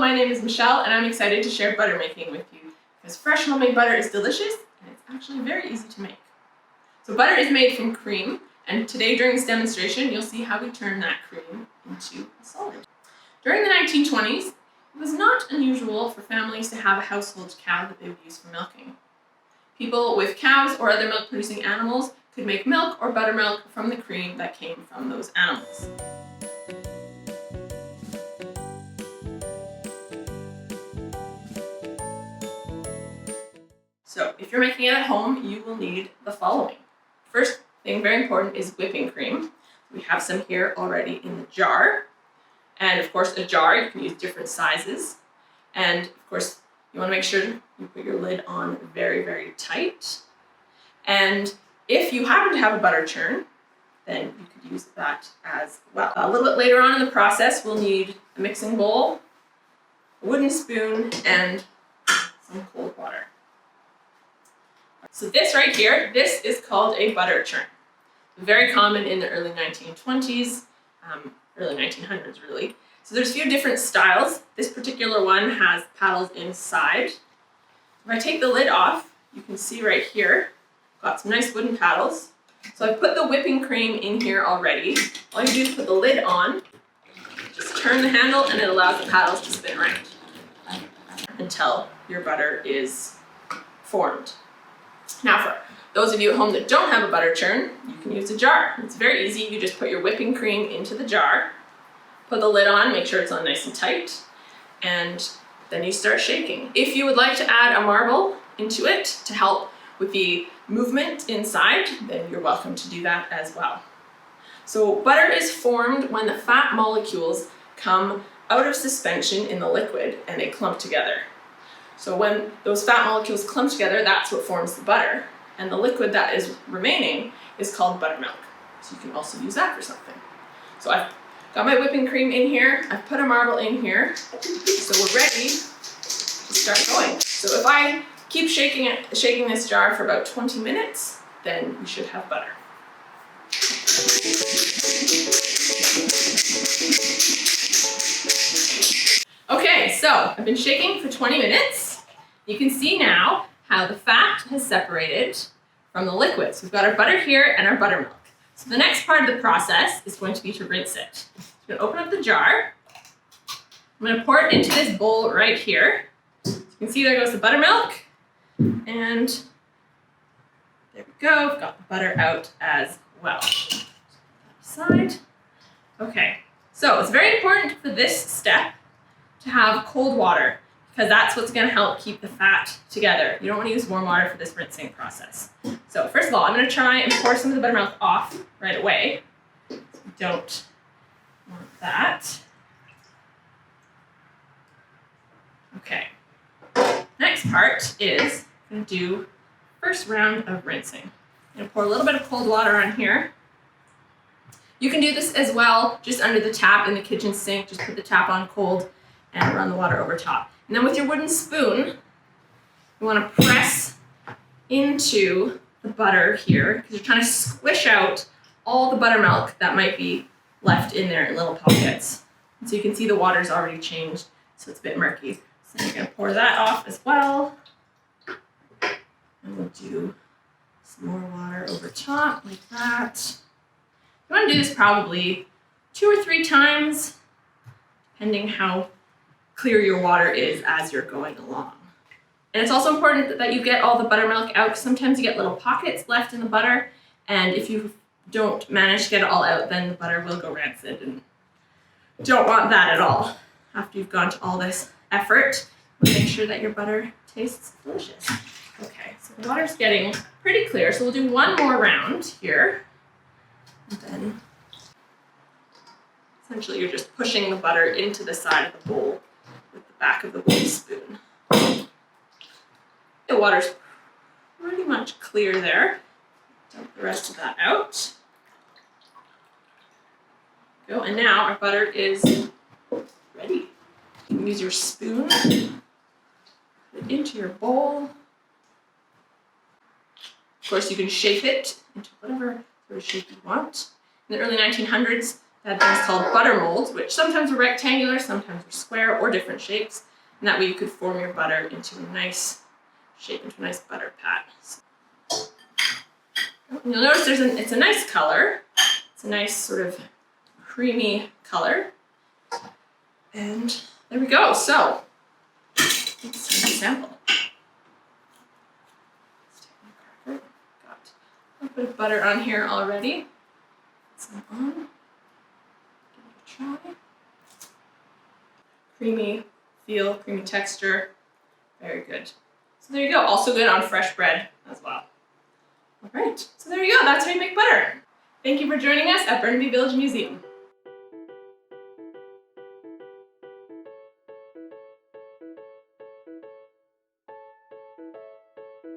my name is Michelle and I'm excited to share butter making with you because fresh homemade butter is delicious and it's actually very easy to make. So butter is made from cream, and today during this demonstration you'll see how we turn that cream into a solid. During the 1920s, it was not unusual for families to have a household cow that they would use for milking. People with cows or other milk-producing animals could make milk or buttermilk from the cream that came from those animals. So if you're making it at home, you will need the following. First thing, very important, is whipping cream. We have some here already in the jar. And of course, a jar, you can use different sizes. And of course, you want to make sure you put your lid on very, very tight. And if you happen to have a butter churn, then you could use that as well. A little bit later on in the process, we'll need a mixing bowl, a wooden spoon, and some cold water. So this right here, this is called a butter churn. Very common in the early 1920s, early 1900s really. So there's a few different styles. This particular one has paddles inside. If I take the lid off, you can see right here, got some nice wooden paddles. So I've put the whipping cream in here already. All you do is put the lid on, just turn the handle, and it allows the paddles to spin around until your butter is formed. Now for those of you at home that don't have a butter churn, you can use a jar. It's very easy. You just put your whipping cream into the jar, put the lid on, make sure it's on nice and tight, and then you start shaking. If you would like to add a marble into it to help with the movement inside, then you're welcome to do that as well. So butter is formed when the fat molecules come out of suspension in the liquid and they clump together. So when those fat molecules clump together, that's what forms the butter. And the liquid that is remaining is called buttermilk. So you can also use that for something. So I've got my whipping cream in here. I've put a marble in here. So we're ready to start going. So if I keep shaking this jar for about 20 minutes, then we should have butter. Okay, so I've been shaking for 20 minutes. You can see now how the fat has separated from the liquid. So we've got our butter here and our buttermilk. So the next part of the process is going to be to rinse it. So I'm going to open up the jar. I'm going to pour it into this bowl right here. So you can see there goes the buttermilk. And there we go. We've got the butter out as well. Side. Okay, so it's very important for this step to have cold water, because that's what's going to help keep the fat together. You don't want to use warm water for this rinsing process. So first of all, I'm going to try and pour some of the buttermilk off right away. So we don't want that. Okay. Next part is I'm going to do first round of rinsing. I'm going to pour a little bit of cold water on here. You can do this as well, just under the tap in the kitchen sink. Just put the tap on cold and run the water over top. And then with your wooden spoon, you want to press into the butter here because you're trying to squish out all the buttermilk that might be left in there in little pockets. And so you can see the water's already changed, so it's a bit murky. So you're going to pour that off as well. And we'll do some more water over top like that. You want to do this probably 2 or 3 times, depending how clear your water is as you're going along. And it's also important that you get all the buttermilk out, because sometimes you get little pockets left in the butter, and if you don't manage to get it all out, then the butter will go rancid, and don't want that at all. After you've gone to all this effort, make sure that your butter tastes delicious. Okay, so the water's getting pretty clear, so we'll do one more round here, and then essentially you're just pushing the butter into the side of the bowl with the back of the wooden spoon. The water's pretty much clear there. Dump the rest of that out. Go, and now our butter is ready. You can use your spoon, put it into your bowl. Of course, you can shape it into whatever sort of shape you want. In the early 1900s, That thing's called butter molds, which sometimes are rectangular, sometimes are square, or different shapes. And that way you could form your butter into a nice shape, into a nice butter pat. So, you'll notice it's a nice color. It's a nice sort of creamy color. And there we go. So let's take a sample. Let's take my cracker. Got a little bit of butter on here already. Put some on. Give it a try. Creamy feel, creamy texture. Very good. So there you go. Also good on fresh bread as well. All right. So there you go. That's how you make butter. Thank you for joining us at Burnaby Village Museum.